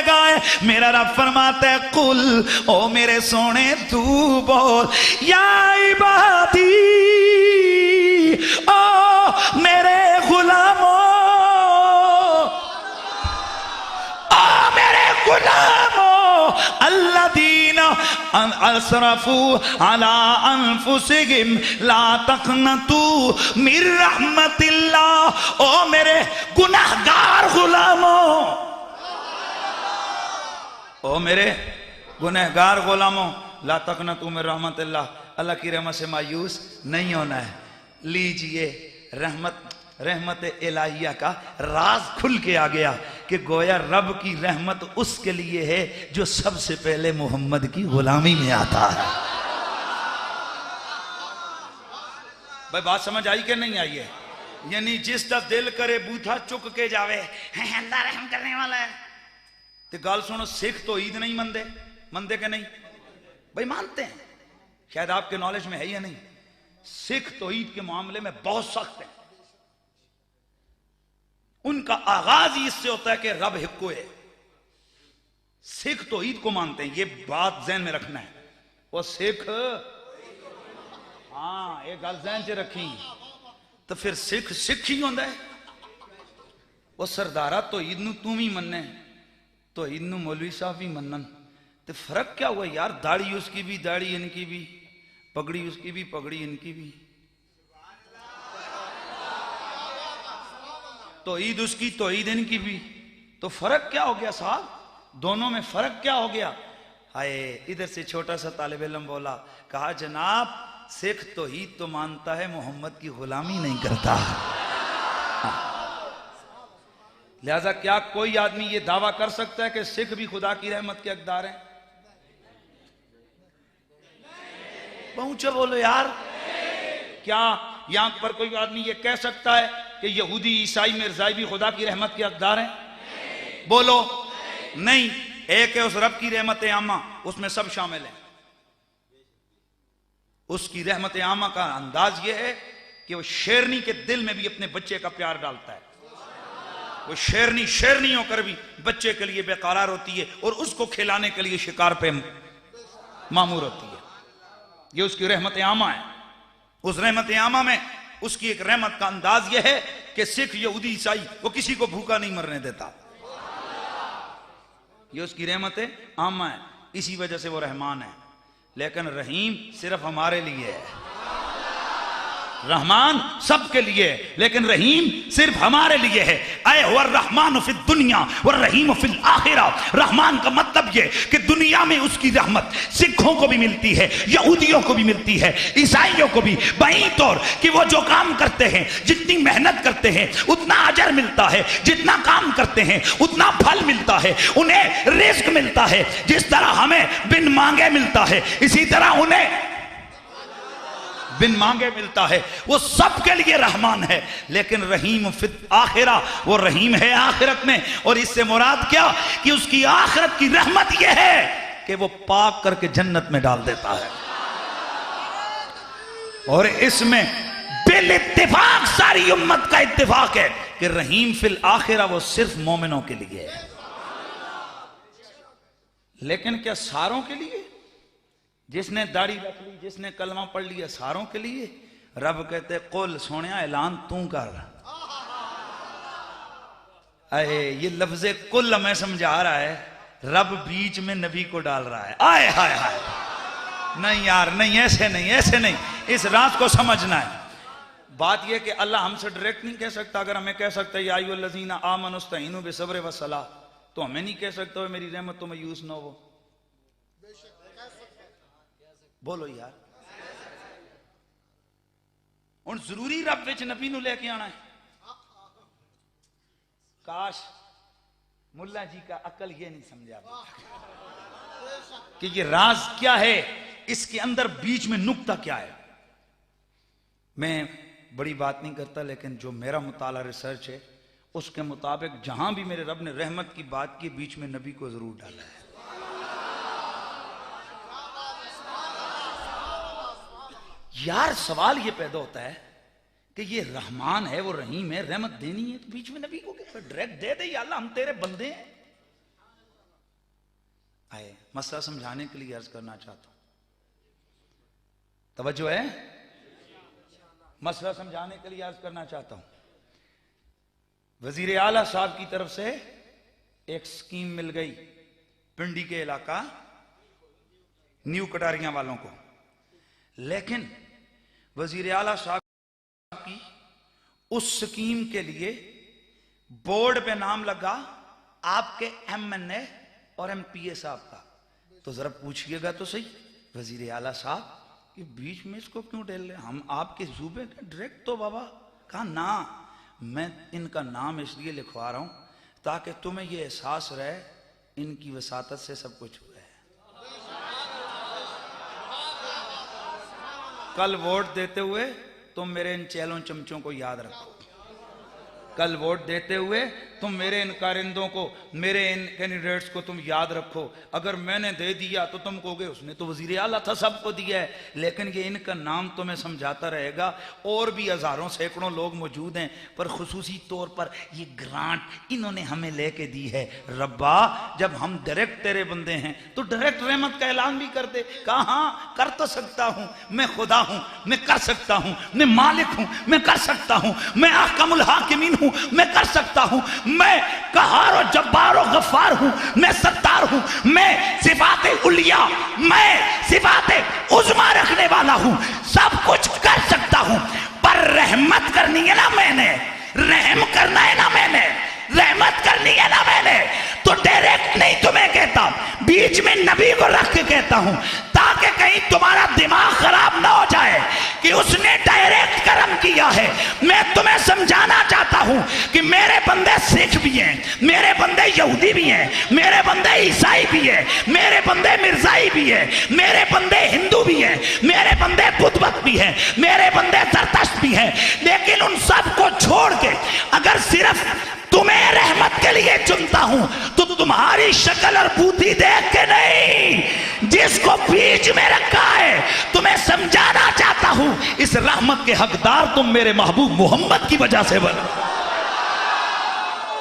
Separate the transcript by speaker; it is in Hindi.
Speaker 1: लगा है। मेरा रब फरमाता है कुल, ओ मेरे सोने तू बोल, या इबादी, ओ मेरे गुलामों, ओ मेरे गुलामों, अल्लदीना असरफू अला अनफुसिहिम ला तक़नतू मिर रहमतिल्लाह। ओ मेरे गुनाहगार गुलामों, ओ मेरे गुनहगार गुलामों, ला तक़नतू मिर रहमतिल्लाह, अल्लाह की रहमत से मायूस नहीं होना है। लीजिए रहमत इलाहिया का राज खुल के आ गया कि गोया रब की रहमत उसके लिए है जो सबसे पहले मोहम्मद की गुलामी में आता है। भाई बात समझ आई कि नहीं आई है? यानी जिसका दिल करे बूथा चुक के जावे, अल्लाह रहम करने वाला है। तो गाल सुनो, सिख तो ईद नहीं मनते, मनते के नहीं? भाई मानते हैं, शायद आपके नॉलेज में है या नहीं। सिख तो ईद के मामले में बहुत सख्त है। उनका आगाज ही इससे होता है कि रब हिक्को है। सिख तो ईद को मानते हैं, ये बात ज़हन में रखना है। वो सिख, हाँ ये गल ज़हन च रखी, तो फिर सिख सिख ही होता है। वो सरदारा तो ईद नू तू भी मनने, तो ईद नू मौलवी साहब भी मनन, तो फर्क क्या हुआ यार? दाढ़ी उसकी भी, दाढ़ी इनकी भी, पगड़ी उसकी भी, पगड़ी इनकी भी। तो ईद उसकी, तो ईद इनकी भी, तो फर्क क्या हो गया साहब? दोनों में फर्क क्या हो गया? हाय, इधर से छोटा सा तालिब इल्म बोला, कहा जनाब सिख तो ईद तो मानता है, मोहम्मद की गुलामी नहीं करता। लिहाजा क्या कोई आदमी ये दावा कर सकता है कि सिख भी खुदा की रहमत के हकदार हैं? पहुंचे बोलो यार। क्या यहां पर कोई आदमी ये कह सकता है कि यहूदी, ईसाई, मिर्जाई भी खुदा की रहमत के हकदार हैं? बोलो नहीं। एक है उस रब की रहमत आमा, उसमें सब शामिल हैं। उसकी रहमत आमा का अंदाज यह है कि वो शेरनी के दिल में भी अपने बच्चे का प्यार डालता है। वो शेरनी शेरनी होकर भी बच्चे के लिए बेकरार होती है और उसको खिलाने के लिए शिकार पे मामूर होती है। ये उसकी रहमत आमा है। उस रहमत आमा में उसकी एक रहमत का अंदाज यह है कि सिख, यहूदी, ईसाई वो किसी को भूखा नहीं मरने देता। ये उसकी रहमत आमा है, इसी वजह से वो रहमान है। लेकिन रहीम सिर्फ हमारे लिए है। रहमान सबके लिए है, लेकिन रहीम सिर्फ हमारे लिए है। ऐ हुआ रहमान फिल दुनिया व रहीम फिल आखिरा। रहमान का मतलब ये कि दुनिया में उसकी रहमत सिखों को भी मिलती है, यहूदियों को भी मिलती है, ईसाइयों को भी। बाईं तौर कि वो जो काम करते हैं, जितनी मेहनत करते हैं उतना अजर मिलता है, जितना काम करते हैं उतना फल मिलता है, उन्हें रिस्क मिलता है। जिस तरह हमें बिन मांगे मिलता है, इसी तरह उन्हें बिन मांगे मिलता है। वो सबके लिए रहमान है। लेकिन रहीम फिल आखिरा, वो रहीम है आखिरत में। और इससे मुराद क्या कि उसकी आखिरत की रहमत यह है कि वो पाक करके जन्नत में डाल देता है। और इसमें बिल इत्तिफाक सारी उम्मत का इत्तिफाक है कि रहीम फिल आखिरा वो सिर्फ मोमिनों के लिए है। लेकिन क्या सारों के लिए? जिसने दाढ़ी रख ली, जिसने कलमा पढ़ लिया, सारों के लिए? रब कहते कुल सोनिया ऐलान तू कर। अरे ये लफ्ज़े कुल हमें समझा रहा है, रब बीच में नबी को डाल रहा है। आए हाय हाय, नहीं यार नहीं, ऐसे नहीं, ऐसे नहीं। इस रात को समझना है। बात यह कि अल्लाह हमसे डायरेक्ट नहीं कह सकता। अगर हमें कह सकता है या अय्युहल्लज़ीना आमनुस्तईनु बिस्सब्रि वस्सलाह, तो हमें नहीं कह सकता मेरी रहमत तो मायूस न हो। बोलो यार, हुण जरूरी रब विच नबी नूं लेके आना है? काश मुल्ला जी का अकल ये नहीं समझा कि ये राज क्या है, इसके अंदर बीच में नुक्ता क्या है। मैं बड़ी बात नहीं करता, लेकिन जो मेरा मुताला रिसर्च है उसके मुताबिक जहां भी मेरे रब ने रहमत की बात की, बीच में नबी को जरूर डाला है। यार सवाल ये पैदा होता है कि ये रहमान है, वो रहीम है, रहमत देनी है, तो बीच में नबी को क्या डायरेक्ट दे दे, या अल्लाह हम तेरे बंदे हैं। आए। मसला समझाने के लिए अर्ज करना चाहता हूं, तवज्जो है, मसला समझाने के लिए अर्ज करना चाहता हूं। वजीर आला साहब की तरफ से एक स्कीम मिल गई पिंडी के इलाका न्यू कटारियां वालों को, लेकिन वजीर आला साहब की उस स्कीम के लिए बोर्ड पे नाम लगा आपके MNA और MPA साहब का। तो जरा पूछिएगा तो सही वजीर आला साहब कि बीच में इसको क्यों डाल रहे, हम आपके सूबे के डायरेक्ट तो बाबा। कहा ना, मैं इनका नाम इसलिए लिखवा रहा हूं ताकि तुम्हें यह एहसास रहे इनकी वसातत से सब कुछ हुआ है। कल वोट देते हुए तुम मेरे इन चेलों चमचों को याद रखो, कल वोट देते हुए तुम मेरे इन कारिंदों को, मेरे इन कैंडिडेट्स को तुम याद रखो। अगर मैंने दे दिया तो तुम कहोगे उसने तो वजीर आला था, सबको दिया है, लेकिन ये इनका नाम तुम्हें समझाता रहेगा। और भी हजारों सैकड़ों लोग मौजूद हैं, पर खुसूसी तौर पर ये ग्रांट इन्होंने हमें लेके दी है। रब्बा जब हम डायरेक्ट तेरे बंदे हैं तो डायरेक्ट रहमत का ऐलान भी कर दे। कहा हाँ कर तो सकता हूं, मैं खुदा हूं, मैं कर सकता हूं, मैं मालिक हूं, मैं कर सकता हूं, मैं अहकमुल हाकिमीन हूं, मैं कर सकता हूं, मैं कहार और जब्बार और गफ्फार हूं, मैं सत्तार हूं, मैं सिफाते उलिया, मैं सिफाते उज़्मा रखने वाला हूं, सब कुछ कर सकता हूं। पर रहमत करनी है ना मैंने, रहम करना है ना मैंने, रहमत करनी है ना मैंने, तो डायरेक्ट नहीं तुम्हें कहता, बीच में नबी को रख के कहता हूं ताकि कहीं तुम्हारा दिमाग खराब ना हो जाए कि उसने डायरेक्ट कर्म किया है। मैं तुम्हें समझाना चाहता हूं कि मेरे बंदे सिख भी हैं, मेरे बंदे यहूदी भी हैं, मेरे बंदे ईसाई भी हैं, मेरे बंदे मिर्जाई भी हैं, मेरे बंदे हिंदू भी हैं, मेरे बंदे बुद्ध भी हैं, मेरे बंदे जरतश्त भी हैं, लेकिन उन सबको छोड़ के अगर सिर्फ तुम्हें रहमत के लिए चुनता हूं तो तुम्हारी शक्ल और बुद्धि देख के नहीं, जिसको बीच में रखा है तुम्हें समझाना चाहता हूं, इस रहमत के हकदार तुम मेरे महबूब मोहम्मद की वजह से बनो।